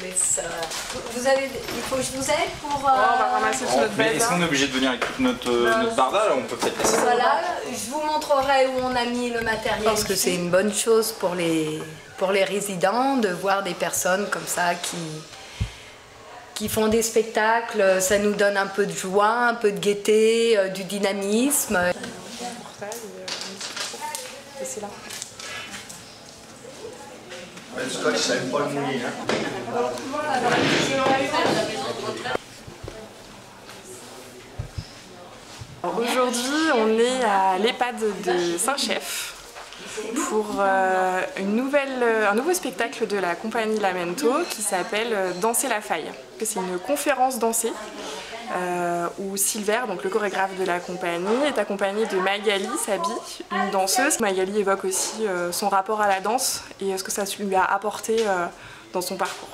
laisse. Il faut que je vous aide pour. On va ramasser sur notre mais est-ce qu'on est obligé de venir avec toute notre barda là? On peut peut-être laisser ça. Voilà, je vous montrerai où on a mis le matériel. Je pense que c'est une bonne chose pour les résidents de voir des personnes comme ça qui font des spectacles. Ça nous donne un peu de joie, un peu de gaieté, du dynamisme. C'est là. Le scotch, ça aime pas le mouiller, hein. Aujourd'hui, on est à l'EHPAD de Saint-Chef pour un nouveau spectacle de la compagnie Lamento qui s'appelle Danser la faille. C'est une conférence dansée où Silver, donc le chorégraphe de la compagnie, est accompagné de Magali Sabi, une danseuse. Magali évoque aussi son rapport à la danse et ce que ça lui a apporté dans son parcours.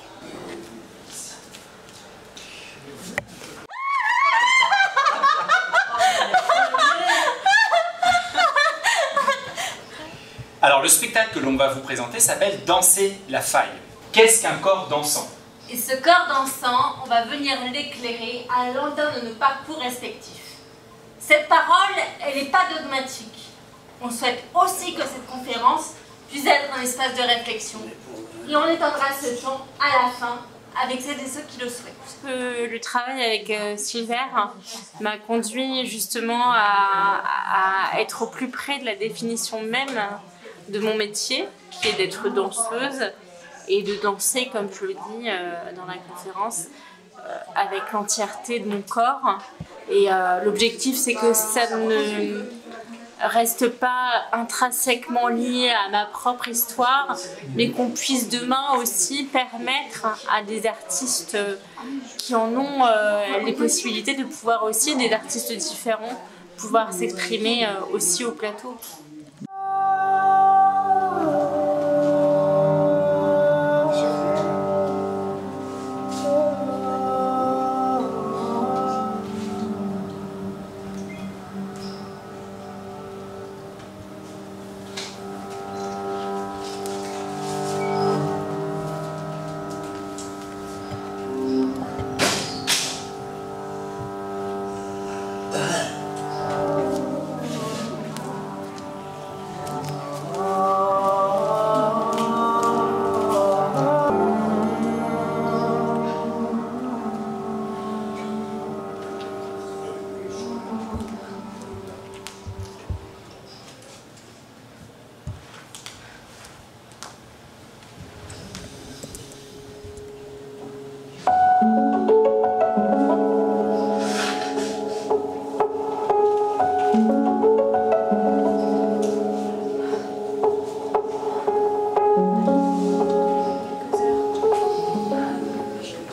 Alors le spectacle que l'on va vous présenter s'appelle Danser la faille. Qu'est-ce qu'un corps dansant? Et ce corps dansant, on va venir l'éclairer à l'entame de nos parcours respectifs. Cette parole, elle n'est pas dogmatique. On souhaite aussi que cette conférence puisse être un espace de réflexion. Et on étendra ce temps à la fin avec celles et ceux qui le souhaitent. Le travail avec Silver m'a conduit justement à être au plus près de la définition même de mon métier, qui est d'être danseuse et de danser, comme je le dis dans la conférence, avec l'entièreté de mon corps. Et l'objectif, c'est que ça ne reste pas intrinsèquement lié à ma propre histoire, mais qu'on puisse demain aussi permettre à des artistes qui en ont les possibilités de pouvoir aussi, des artistes différents, pouvoir s'exprimer aussi au plateau.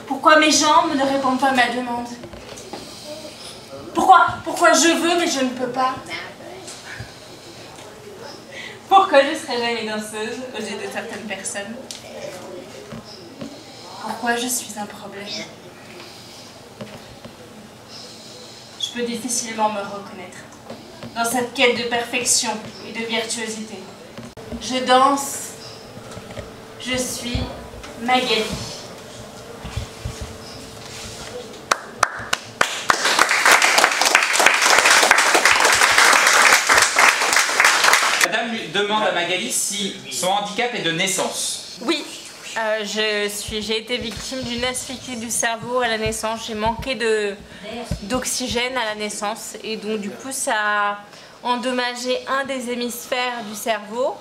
Pourquoi mes jambes ne répondent pas à ma demande? Pourquoi je veux mais je ne peux pas? Pourquoi je serai jamais danseuse aux yeux de certaines personnes? Pourquoi je suis un problème? Je peux difficilement me reconnaître dans cette quête de perfection et de virtuosité. Je danse, je suis Magali. Madame demande à Magali si son handicap est de naissance. Oui, j'ai été victime d'une asphyxie du cerveau à la naissance. J'ai manqué d'oxygène à la naissance et donc du coup ça a endommagé un des hémisphères du cerveau.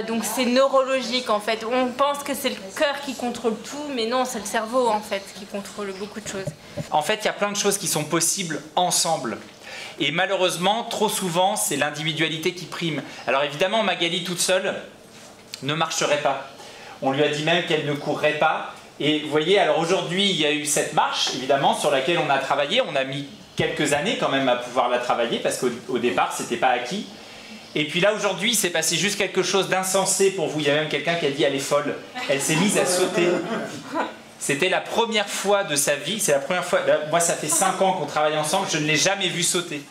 Donc c'est neurologique en fait. On pense que c'est le cœur qui contrôle tout, mais non, c'est le cerveau en fait qui contrôle beaucoup de choses. En fait, il y a plein de choses qui sont possibles ensemble. Et malheureusement, trop souvent, c'est l'individualité qui prime. Alors évidemment, Magali toute seule ne marcherait pas. On lui a dit même qu'elle ne courrait pas. Et vous voyez, alors aujourd'hui, il y a eu cette marche, évidemment, sur laquelle on a travaillé. On a mis quelques années quand même à pouvoir la travailler, parce qu'au départ, ce n'était pas acquis. Et puis là, aujourd'hui, il s'est passé juste quelque chose d'insensé pour vous. Il y a même quelqu'un qui a dit « elle est folle ». Elle s'est mise à sauter. C'était la première fois de sa vie, c'est la première fois, moi ça fait 5 ans qu'on travaille ensemble, je ne l'ai jamais vue sauter.